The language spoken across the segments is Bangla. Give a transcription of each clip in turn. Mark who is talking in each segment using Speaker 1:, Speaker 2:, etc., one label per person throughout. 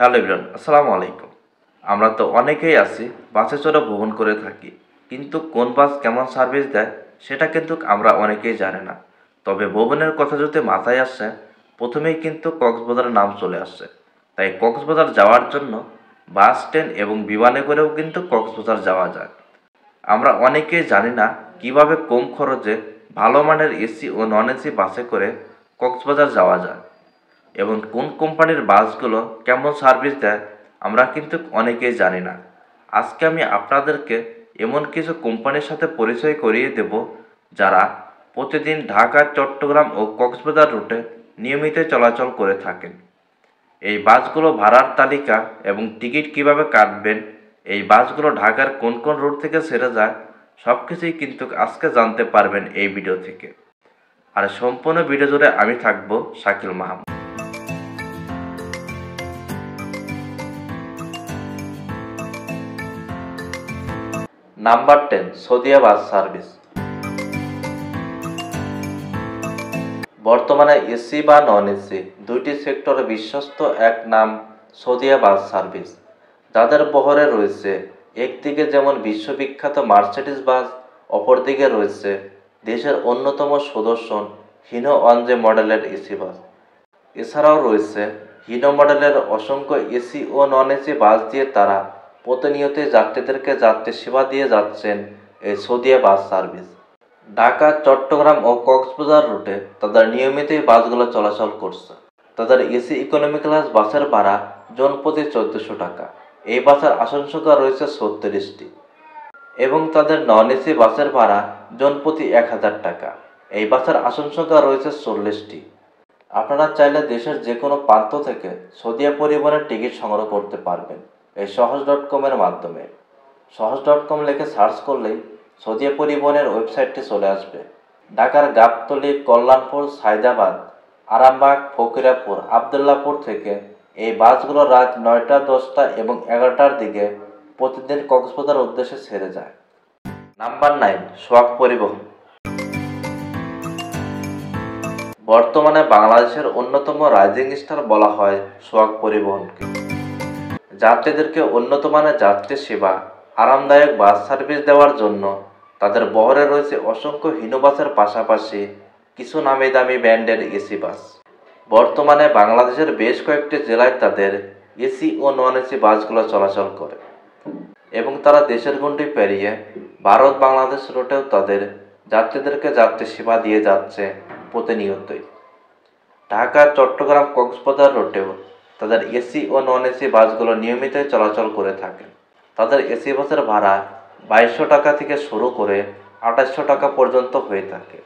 Speaker 1: হ্যালো এভরিওয়ান, আসসালামু আলাইকুম। আমরা তো অনেকেই আছি বাসে চড়ে ভ্রমণ করে থাকি, কিন্তু কোন বাস কেমন সার্ভিস দেয় সেটা কিন্তু আমরা অনেকেই জানি না। তবে ভ্রমণের কথা যদি মাথায় আসে, প্রথমেই কিন্তু কক্সবাজারের নাম চলে আসছে। তাই কক্সবাজার যাওয়ার জন্য বাস, ট্রেন এবং বিমানে করেও কিন্তু কক্সবাজার যাওয়া যায়। আমরা অনেকেই জানি না কিভাবে কম খরচে ভালো মানের এসি ও নন এসি বাসে করে কক্সবাজার যাওয়া যায় এবং কোন কোম্পানির বাসগুলো কেমন সার্ভিস দেয় আমরা কিন্তু অনেকেই জানি না। আজকে আমি আপনাদেরকে এমন কিছু কোম্পানির সাথে পরিচয় করিয়ে দেব যারা প্রতিদিন ঢাকা, চট্টগ্রাম ও কক্সবাজার রুটে নিয়মিত চলাচল করে থাকেন। এই বাসগুলো ভাড়ার তালিকা এবং টিকিট কিভাবে কাটবেন, এই বাসগুলো ঢাকার কোন কোন রুট থেকে ছেড়ে যায়, সব কিছুই কিন্তু আজকে জানতে পারবেন এই ভিডিও থেকে। আর সম্পূর্ণ ভিডিও জুড়ে আমি থাকবো Shakil Mahmud. Number 10, Saudia bus service. বর্তমানে এসি বা নন এসি দুইটি সেক্টরে বিশ্বস্ত এক নাম সৌদিয়া বাস সার্ভিস, যাদের বহরে রয়েছে একদিকে যেমন বিশ্ববিখ্যাত মার্সিডিজ বাস, অপরদিকে রয়েছে দেশের অন্যতম সুদর্শন হিনো ওয়ানজে মডেলের এসি বাস। এছাড়াও রয়েছে হিনো মডেলের অসংখ্য এসি ও নন এসি বাস দিয়ে তারা প্রতিনিয়তই যাত্রীদেরকে যাত্রী সেবা দিয়ে যাচ্ছেন এই সৌদিয়া বাস সার্ভিস। ঢাকা, চট্টগ্রাম ও কক্সবাজার রুটে তাদের নিয়মিতই বাসগুলো চলাচল করছে। তাদের এসি ইকোনমি ক্লাস বাসের ভাড়া জনপ্রতি 1400 টাকা। এই বাসের আসন সংখ্যা রয়েছে 36টি এবং তাদের নন এসি বাসের ভাড়া জনপ্রতি 1000 টাকা। এই বাসের আসন সংখ্যা রয়েছে 40টি। আপনারা চাইলে দেশের যে কোনো প্রান্ত থেকে সৌদিয়া পরিবহনের টিকিট সংগ্রহ করতে পারবেন এই সহজ.com-এর মাধ্যমে। সহজ.com লিখে সার্চ করলেই সৌদিয়া পরিবহনের ওয়েবসাইটটি চলে আসবে। ঢাকার গাবতলী, কল্যাণপুর, সায়দাবাদ, আরামবাগ, ফকিরাপুর, আবদুল্লাপুর থেকে এই বাসগুলো রাত 9টা, 10টা এবং 11টার দিকে প্রতিদিন কক্সবাজার উদ্দেশ্যে ছেড়ে যায়। নাম্বার 9, সোহাগ পরিবহন। বর্তমানে বাংলাদেশের অন্যতম রাইজিং স্টার বলা হয় সোহাগ পরিবহনকে। যাত্রীদেরকে উন্নত মানের যাত্রী সেবা, আরামদায়ক বাস সার্ভিস দেওয়ার জন্য তাদের বহরে রয়েছে অসংখ্য হিনো বাসের পাশাপাশি কিছু নামি দামি ব্র্যান্ডের এসি বাস। বর্তমানে বাংলাদেশের বেশ কয়েকটি জেলায় তাদের এসি ও নন এসি বাসগুলো চলাচল করে এবং তারা দেশের গণ্ডি পেরিয়ে ভারত বাংলাদেশ রুটেও তাদের যাত্রীদেরকে যাত্রী সেবা দিয়ে যাচ্ছে প্রতিনিয়তই। ঢাকা, চট্টগ্রাম, কক্সবাজার রুটেও তাদের এসি ও নন এসি বাসগুলো নিয়মিতই চলাচল করে থাকে। তাদের এসি বাসের ভাড়া 2200 টাকা থেকে শুরু করে 2800 টাকা পর্যন্ত হয়ে থাকে।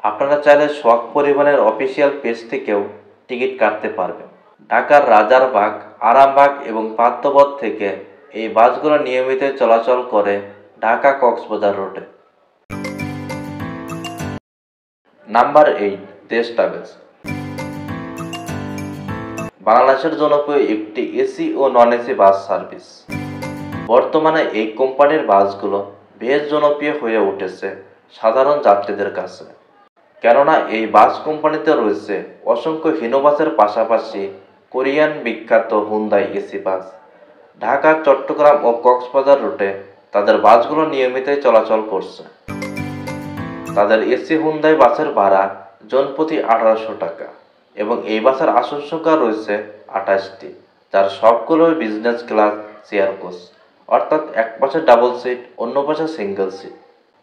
Speaker 1: আপনারা চাইলে সোহাগ পরিবহনের অফিসিয়াল পেজ থেকেও টিকিট কাটতে পারবেন। ঢাকার রাজারবাগ, আরামবাগ এবং পান্থপথ থেকে এই বাসগুলো নিয়মিত চলাচল করে ঢাকা কক্সবাজার রুটে। নাম্বার 8, দেশ ট্রাভেলস। বাংলাদেশের জনপ্রিয় একটি এসি ও নন এসি বাস সার্ভিস। বর্তমানে এই কোম্পানির বাসগুলো বেশ জনপ্রিয় হয়ে উঠেছে সাধারণ যাত্রীদের কাছে, কেননা এই বাস কোম্পানিতে রয়েছে অসংখ্য হিনো বাসের পাশাপাশি কোরিয়ান বিখ্যাত Hyundai AC bus. Dhaka, Chattogram ও কক্সবাজার রুটে তাদের বাসগুলো নিয়মিতই চলাচল করছে। তাদের এসি হুন্দাই বাসের ভাড়া জনপ্রতি 1800 টাকা এবং এই বাসের আসন সংখ্যা রয়েছে 28টি, যার সবগুলোই বিজনেস ক্লাস চেয়ার কোচ, অর্থাৎ এক পাশে ডাবল সিট, অন্য পাশে সিঙ্গেল সিট।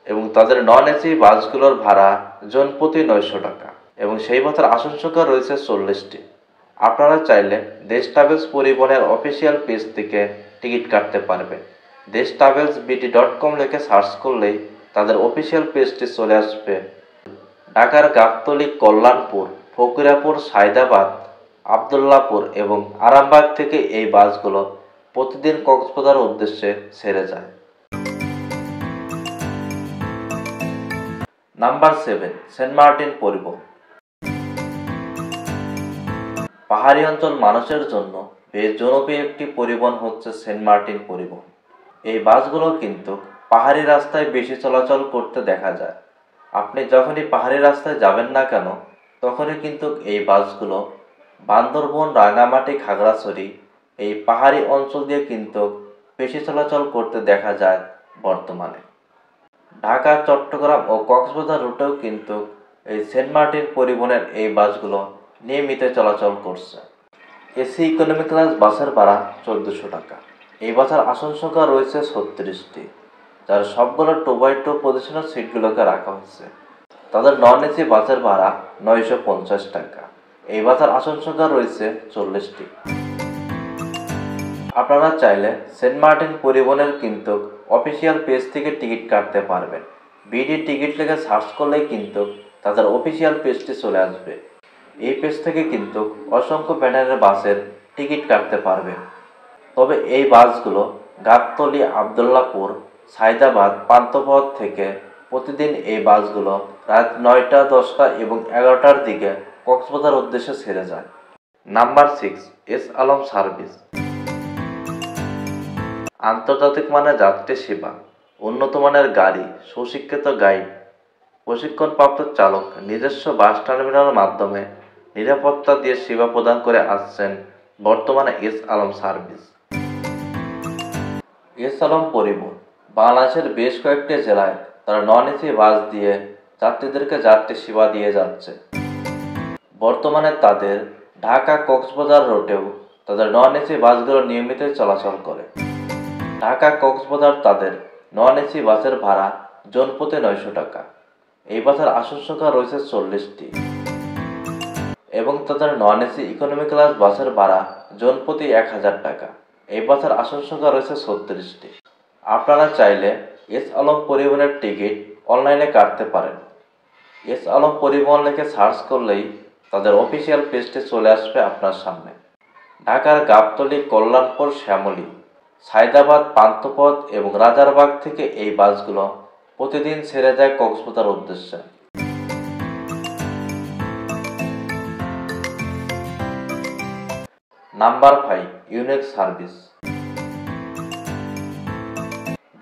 Speaker 1: এবং তাদের নন এসি বাসগুলোর ভাড়া জনপ্রতি 900 টাকা এবং সেই বাসের আসন সংখ্যা রয়েছে 40টি। আপনারা চাইলে দেশ ট্রাভেলস পরিবহনের অফিসিয়াল পেজ থেকে টিকিট কাটতে পারবেন। দেশ ট্রাভেলস বিটি.com লিখে সার্চ করলেই তাদের অফিসিয়াল পেজটি চলে আসবে। ঢাকার গাবতলী, কল্যাণপুর, ফকিরাপুর, সায়দাবাদ, আবদুল্লাপুর এবং আরামবাগ থেকে এই বাসগুলো প্রতিদিন কক্সবাজার উদ্দেশ্যে ছেড়ে যায়। নাম্বার 7, সেন্ট মার্টিন পরিবহন। পাহাড়ি অঞ্চল মানুষের জন্য বেশ জনপ্রিয় একটি পরিবহন হচ্ছে সেন্ট মার্টিন পরিবহন। এই বাসগুলো কিন্তু পাহাড়ি রাস্তায় বেশি চলাচল করতে দেখা যায়। আপনি যখনই পাহাড়ি রাস্তায় যাবেন না কেন, তখনই কিন্তু এই বাসগুলো বান্দরবন, রাঙামাটি, খাগড়াছড়ি এই পাহাড়ি অঞ্চল দিয়ে কিন্তু বেশি চলাচল করতে দেখা যায় বর্তমানে। ঢাকা, চট্টগ্রাম ও কক্সবাজার রুটেও কিন্তু এই সেন্ট মার্টিন পরিবহনের এই বাসগুলো নিয়মিত চলাচল করছে। এসি ইকোনমি ক্লাস বাসের ভাড়া 1400 টাকা। এই বাসের আসন সংখ্যা রয়েছে 36টি, যার সবগুলো 2x2 পজিশনের সিটগুলোকে রাখা হয়েছে। তাদের নন এসি বাসের ভাড়া 950 টাকা। এই বাসের আসন সংখ্যা রয়েছে 40টি। আপনারা চাইলে সেন্ট মার্টিন পরিবহনের কিন্তু অফিসিয়াল পেজ থেকে টিকিট কাটতে পারবেন। বিডি টিকিট লিখে সার্চ করলেই কিন্তু তাদের অফিসিয়াল পেজটি চলে আসবে। এই পেজ থেকে কিন্তু অসংখ্য ব্যানারের বাসের টিকিট কাটতে পারবেন। তবে এই বাসগুলো গাবতলী, আবদুল্লাপুর, সায়দাবাদ, পান্থপথ থেকে প্রতিদিন এই বাসগুলো রাত 9টা, 10টা এবং 11টার দিকে কক্সবাজার উদ্দেশ্যে ছেড়ে যায়। Number 6, S Alam service. আন্তর্জাতিক মানের যাত্রী সেবা, উন্নত মানের গাড়ি, সুশিক্ষিত গাইড, প্রশিক্ষণপ্রাপ্ত চালক, নিজস্ব বাস টার্মিনালের মাধ্যমে নিরাপত্তা দিয়ে সেবা প্রদান করে আসছেন বর্তমানে S Alam service. S Alam পরিবহন বাংলাদেশের বেশ কয়েকটি জেলায় তারা নন এসি বাস দিয়ে যাত্রীদেরকে যাত্রী সেবা দিয়ে যাচ্ছে। বর্তমানে তাদের ঢাকা কক্সবাজার রুটেও তাদের নন এসি বাসগুলো নিয়মিত চলাচল করে। ঢাকা কক্সবাজার তাদের নন এসি বাসের ভাড়া জনপ্রতি 900 টাকা। এই বাসের আসন সংখ্যা রয়েছে 40টি এবং তাদের নন এসি ইকোনমি ক্লাস বাসের ভাড়া জনপ্রতি 1000 টাকা। এই বাসের আসন সংখ্যা রয়েছে 36টি। আপনারা চাইলে এস আলম পরিবহনের টিকিট অনলাইনে কাটতে পারেন। এস আলম পরিবহন লিখে সার্চ করলেই তাদের অফিসিয়াল পেজটি চলে আসবে আপনার সামনে। ঢাকার গাবতলী, কল্যাণপুর, শ্যামলী, সায়দাবাদ, পান্থপথ এবং রাজারবাগ থেকে এই বাসগুলো প্রতিদিন ছেড়ে যায় কক্সবাজার উদ্দেশ্যে। Number 5, unique service.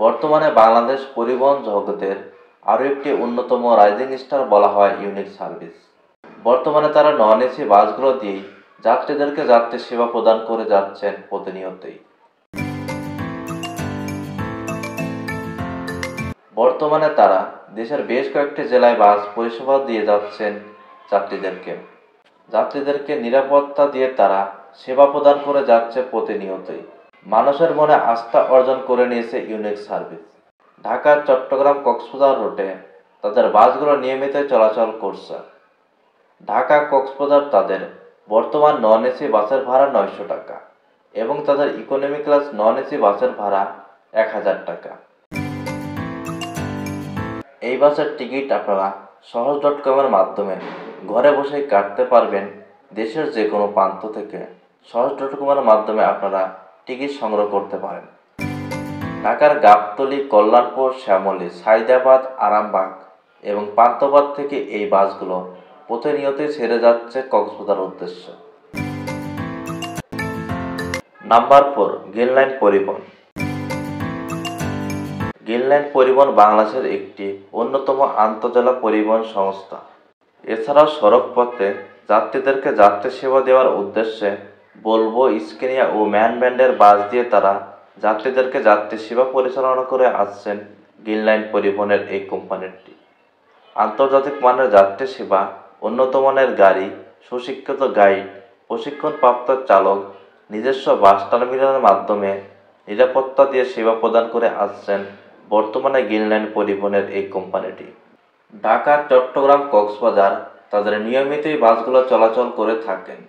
Speaker 1: বর্তমানে বাংলাদেশ পরিবহন জগতের আরও একটি অন্যতম রাইজিং স্টার বলা হয় ইউনিক সার্ভিস। বর্তমানে তারা নন এসি বাসগুলো দিয়েই যাত্রীদেরকে যাত্রী সেবা প্রদান করে যাচ্ছেন প্রতিনিয়তই। বর্তমানে তারা দেশের বেশ কয়েকটি জেলায় বাস পরিষেবা দিয়ে যাচ্ছেন যাত্রীদেরকে নিরাপত্তা দিয়ে তারা সেবা প্রদান করে যাচ্ছে প্রতিনিয়তই। মানুষের মনে আস্থা অর্জন করে নিয়েছে ইউনিক সার্ভিস। ঢাকা, চট্টগ্রাম, কক্সবাজার রুটে তাদের বাসগুলো নিয়মিত চলাচল করছে। ঢাকা কক্সবাজার তাদের বর্তমান নন এসি বাসের ভাড়া 900 টাকা এবং তাদের ইকোনমি ক্লাস নন এসি বাসের ভাড়া 1000 টাকা। এই বাসের টিকিট আপনারা সহজ.com-এর মাধ্যমে ঘরে বসেই কাটতে পারবেন। দেশের যে কোনো প্রান্ত থেকে সহজ.com-এর মাধ্যমে আপনারা টিকিট সংগ্রহ করতে পারেন। ঢাকার গাবতলী, কল্যাণপুর, শ্যামলী, সায়দাবাদ, আরামবাগ এবং পান্থপথ থেকে এই বাসগুলো প্রতিনিয়তই ছেড়ে যাচ্ছে কক্সবাজার উদ্দেশ্যে। নাম্বার 4, গ্রিনলাইন পরিবহন। গ্রিনলাইন পরিবহন বাংলাদেশের একটি অন্যতম আন্তঃজেলা পরিবহন সংস্থা। এছাড়াও সড়ক পথে যাত্রীদেরকে যাত্রী সেবা দেওয়ার উদ্দেশ্যে ভলভো, স্কেনিয়া ও ম্যান ব্র্যান্ডের বাস দিয়ে তারা যাত্রীদেরকে যাত্রী সেবা পরিচালনা করে আসছেন গ্রিনলাইন পরিবহনের এই কোম্পানিটি। আন্তর্জাতিক মানের যাত্রী সেবা, উন্নত মানের গাড়ি, সুশিক্ষিত গাইড, প্রশিক্ষণপ্রাপ্ত চালক, নিজস্ব বাস টার্মিনালের মাধ্যমে নিরাপত্তা দিয়ে সেবা প্রদান করে আসছেন বর্তমানে গ্রিনলাইন পরিবহনের এই কোম্পানিটি। ঢাকা, চট্টগ্রাম, কক্সবাজার তাদের নিয়মিতই বাসগুলো চলাচল করে থাকেন।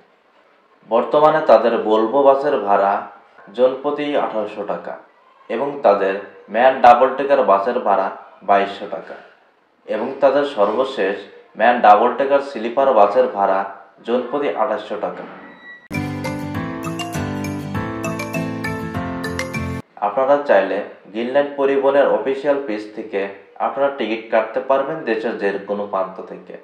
Speaker 1: বর্তমানে তাদের ভলভো বাসের ভাড়া জনপ্রতি 1800 টাকা এবং তাদের ম্যান ডাবল ডেকার বাসের ভাড়া 2200 টাকা এবং তাদের সর্বশেষ ম্যান ডাবল ডেকার স্লিপার বাসের ভাড়া জনপ্রতি 2800 টাকা। আপনারা চাইলে গ্রিনলাইন পরিবহনের অফিসিয়াল পেজ থেকে আপনারা টিকিট কাটতে পারবেন দেশের যে কোনো প্রান্ত থেকে।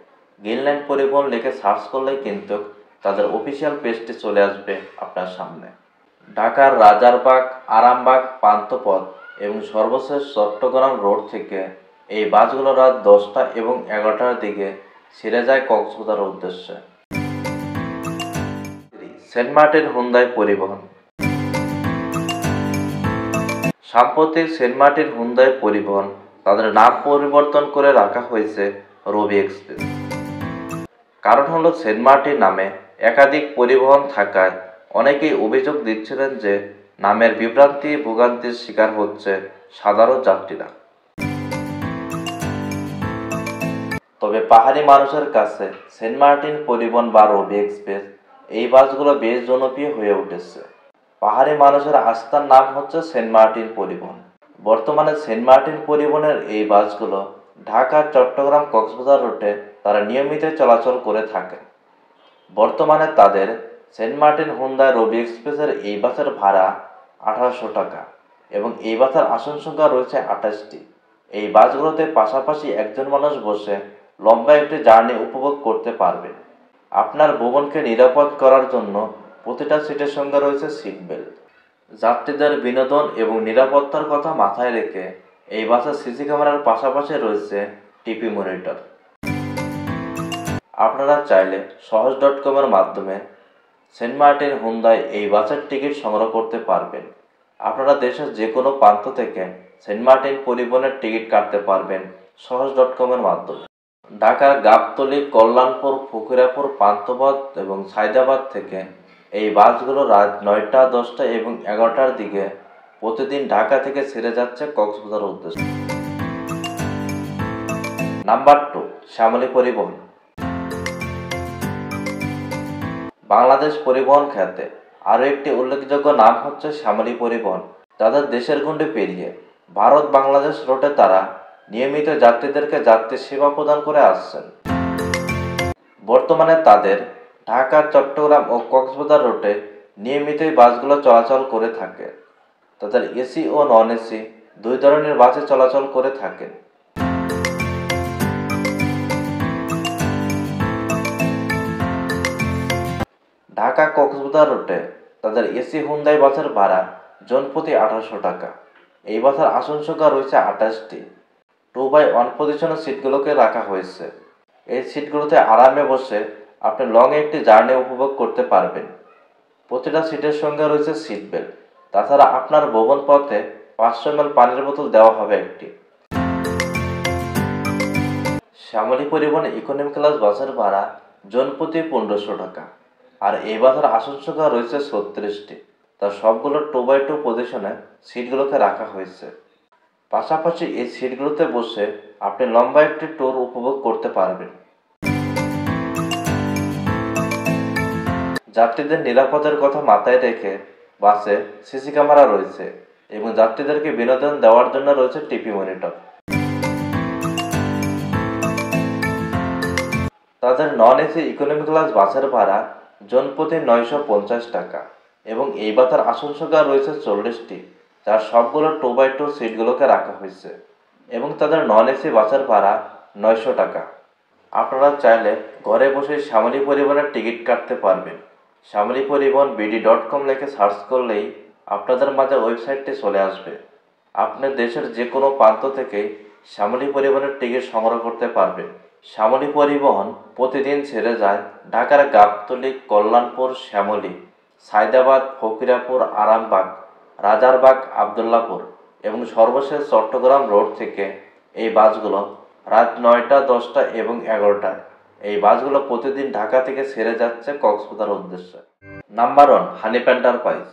Speaker 1: গ্রিনলাইন পরিবহন লিখে সার্চ করলেই কিন্তু তাদের অফিসিয়াল পেজটি চলে আসবে আপনার সামনে। ঢাকার রাজারবাগ, আরামবাগ, পান্থপথ এবং সর্বশেষ চট্টগ্রাম রোড থেকে এই বাসগুলো রাত 10টা এবং 11টার দিকে ছেড়ে যায় কক্সবাজার উদ্দেশ্যে। সেন্ট মার্টিন হুন্দাই পরিবহন। সাম্প্রতিক সেন্ট মার্টিন হুন্দাই পরিবহন তাদের নাম পরিবর্তন করে রাখা হয়েছে রবি এক্সপ্রেস। কারণ হলো সেন্ট মার্টিন নামে একাধিক পরিবহন থাকায় অনেকেই অভিযোগ দিচ্ছিলেন যে নামের বিভ্রান্তি ভোগান্তির শিকার হচ্ছে সাধারণ যাত্রীরা। তবে পাহাড়ি মানুষের কাছে সেন্ট মার্টিন পরিবহন বা রবি এক্সপ্রেস এই বাসগুলো বেশ জনপ্রিয় হয়ে উঠেছে। পাহাড়ি মানুষের আস্থার নাম হচ্ছে সেন্ট মার্টিন পরিবহন। বর্তমানে সেন্ট মার্টিন পরিবহনের এই বাসগুলো ঢাকা, চট্টগ্রাম, কক্সবাজার রুটে তারা নিয়মিত চলাচল করে থাকে। বর্তমানে তাদের সেন্ট মার্টিন হুন্দাই রবি এক্সপ্রেসের এই বাসের ভাড়া 1800 টাকা এবং এই বাসের আসন সংখ্যা রয়েছে 28টি। এই বাসগুলোতে পাশাপাশি একজন মানুষ বসে লম্বা একটি জার্নি উপভোগ করতে পারবে। আপনার ভ্রমণকে নিরাপদ করার জন্য প্রতিটা সিটের সঙ্গে রয়েছে সিট বেল্ট। যাত্রীদের বিনোদন এবং নিরাপত্তার কথা মাথায় রেখে এই বাসে সিসি ক্যামেরার পাশাপাশি রয়েছে টিপি মনিটর। আপনারা চাইলে সহজ.com-এর মাধ্যমে সেন্ট মার্টিন হুন্দাই এই বাসের টিকিট সংগ্রহ করতে পারবেন। আপনারা দেশের যে কোনো প্রান্ত থেকে সেন্ট মার্টিন পরিবহনের টিকিট কাটতে পারবেন সহজ.com-এর মাধ্যমে। ঢাকার গাবতলী, কল্যাণপুর, ফকিরাপুর, পান্থপথ এবং সায়দাবাদ থেকে এই বাসগুলো রাত 9টা, 10টা এবং 11টার দিকে প্রতিদিন ঢাকা থেকে ছেড়ে যাচ্ছে কক্সবাজার উদ্দেশ্যে। নাম্বার 2, শ্যামলী পরিবহন। বাংলাদেশ পরিবহন খাতে আরও একটি উল্লেখযোগ্য নাম হচ্ছে শ্যামলী পরিবহন, যাদের দেশের গণ্ডি পেরিয়ে ভারত বাংলাদেশ রুটে তারা নিয়মিত যাত্রীদেরকে যাত্রী সেবা প্রদান করে আসছেন। বর্তমানে তাদের ঢাকা, চট্টগ্রাম ও কক্সবাজার রুটে নিয়মিতই বাসগুলো চলাচল করে থাকে। তাদের এসি ও নন এসি দুই ধরনের বাসে চলাচল করে থাকে। ঢাকা কক্সবাজার রুটে তাদের এসি হুন্দাই বাসের ভাড়া জনপ্রতি 1800 টাকা। এই বাসের আসন সংখ্যা রয়েছে 28টি। 2x1 পজিশনের সিটগুলোকে রাখা হয়েছে। এই সিটগুলোতে আরামে বসে আপনি লং একটি জার্নি উপভোগ করতে পারবেন। প্রতিটা সিটের সঙ্গে রয়েছে সিট বেল্ট। তাছাড়া আপনার ভ্রমণ পথে 500 ml পানির বোতল দেওয়া হবে একটি। শ্যামলী পরিবহন ইকোনমি ক্লাস বাসের ভাড়া জনপ্রতি 1500 টাকা। আর এই বাসের আসন সংখ্যা রয়েছে 36টি। তার সবগুলো 2x2 পজিশনে সিটগুলোকে রাখা হয়েছে। পাশাপাশি এই সিটগুলোতে বসে আপনি লম্বা একটি ট্যুর উপভোগ করতে পারবেন। যাত্রীদের নিরাপত্তার কথা মাথায় রেখে বাসে সিসি ক্যামেরা রয়েছে এবং যাত্রীদেরকে বিনোদন দেওয়ার জন্য রয়েছে টিপি মনিটর। তাদের নন এসি ইকোনমি ক্লাস বাসের ভাড়া জনপ্রতি 950 টাকা এবং এই বাসের আসন সংখ্যা রয়েছে 40টি, যার সবগুলো 2x2 সিটগুলোকে রাখা হয়েছে এবং তাদের নন এসি বাসের ভাড়া 900 টাকা। আপনারা চাইলে ঘরে বসে শ্যামলী পরিবহনের টিকিট কাটতে পারবেন। শ্যামলী পরিবহন bd.com লিখে সার্চ করলেই আপনাদের মাঝে ওয়েবসাইটটি চলে আসবে। আপনি দেশের যে কোনো প্রান্ত থেকে শ্যামলী পরিবহনের টিকিট সংগ্রহ করতে পারবেন। শ্যামলী পরিবহন প্রতিদিন ছেড়ে যায় ঢাকার গাবতলী, কল্যাণপুর, শ্যামলী, সায়দাবাদ, ফকিরাপুর, আরামবাগ, রাজারবাগ, আবদুল্লাপুর এবং সর্বশেষ চট্টগ্রাম রোড থেকে এই বাসগুলো রাত 9টা, 10টা এবং 11টায় এই বাসগুলো প্রতিদিন ঢাকা থেকে ছেড়ে যাচ্ছে কক্সবাজার উদ্দেশ্যে। Number 1, Hanif enterprise.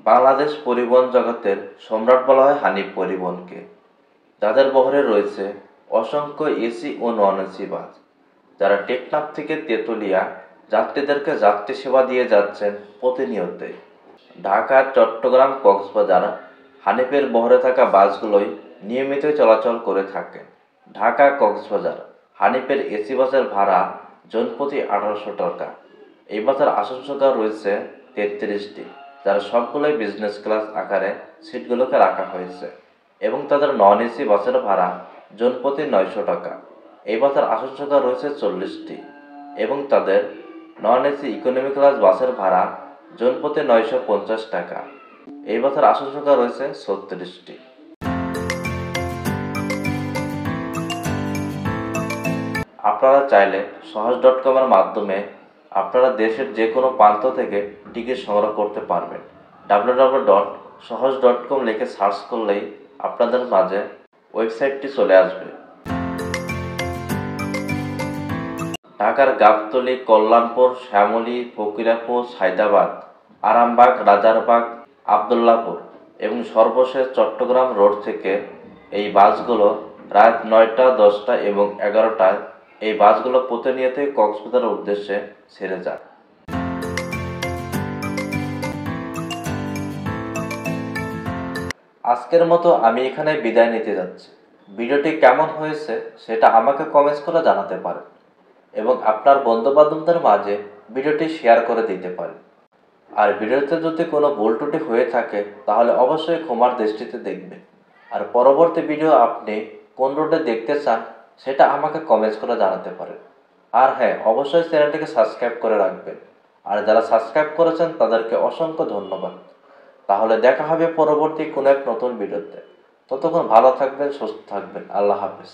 Speaker 1: বাংলাদেশ পরিবহন জগতের সম্রাট বলা হয় হানিফ পরিবহনকে, যাদের বহরে রয়েছে অসংখ্য এসি ও নন এসি বাস, যারা টেকনাফ থেকে তেঁতুলিয়া যাত্রীদেরকে যাত্রী সেবা দিয়ে যাচ্ছেন প্রতিনিয়তই। ঢাকা, চট্টগ্রাম, কক্সবাজার হানিফের বহরে থাকা বাসগুলোই নিয়মিত চলাচল করে থাকে। ঢাকা, কক্সবাজার হানিফের এসি বাসের ভাড়া জনপ্রতি 1800 টাকা। এই বাসের আসন সংখ্যা রয়েছে 33টি, যার সবগুলোই বিজনেস ক্লাস আকারে সিটগুলোকে রাখা হয়েছে এবং তাদের নন এসি বাসের ভাড়া জনপ্রতি 900 টাকা। এই বাসের আসন সংখ্যা রয়েছে 40টি এবং তাদের নন এসি ইকোনমি ক্লাস বাসের ভাড়া জনপ্রতি 950 টাকা। এই বাসের আসন সংখ্যা রয়েছে 36টি। আপনারা চাইলে সহজ.com-এর মাধ্যমে আপনারা দেশের যে কোনো প্রান্ত থেকে টিকিট সংগ্রহ করতে পারবেন। www.সহজ.com লিখে সার্চ করলেই আপনাদের মাঝে ওয়েবসাইটটি চলে আসবে। ঢাকার গাবতলী, কল্যাণপুর, শ্যামলী, ফকিরাপুর, সায়দাবাদ, আরামবাগ, রাজারবাগ, আবদুল্লাপুর এবং সর্বশেষ চট্টগ্রাম রোড থেকে এই বাসগুলো রাত 9টা, 10টা এবং 11টায় এই বাসগুলো প্রতিনিয়তই কক্সবাজারের উদ্দেশ্যে ছেড়ে যায়। আজকের মতো আমি এখানে বিদায় নিতে যাচ্ছি। ভিডিওটি কেমন হয়েছে সেটা আমাকে কমেন্টস করে জানাতে পারেন এবং আপনার বন্ধুবান্ধবদের মাঝে ভিডিওটি শেয়ার করে দিতে পারেন। আর ভিডিওতে যদি কোনো ভুল ত্রুটি হয়ে থাকে তাহলে অবশ্যই ক্ষমার দৃষ্টিতে দেখবেন। আর পরবর্তী ভিডিও আপনি কোন রুটে দেখতে চান সেটা আমাকে কমেন্টস করে জানাতে পারেন। আর হ্যাঁ, অবশ্যই চ্যানেলটিকে সাবস্ক্রাইব করে রাখবেন। আর যারা সাবস্ক্রাইব করেছেন তাদেরকে অসংখ্য ধন্যবাদ। তাহলে দেখা হবে পরবর্তী কোনো এক নতুন ভিডিওতে। ততক্ষণ ভালো থাকবেন, সুস্থ থাকবেন। আল্লাহ হাফেজ।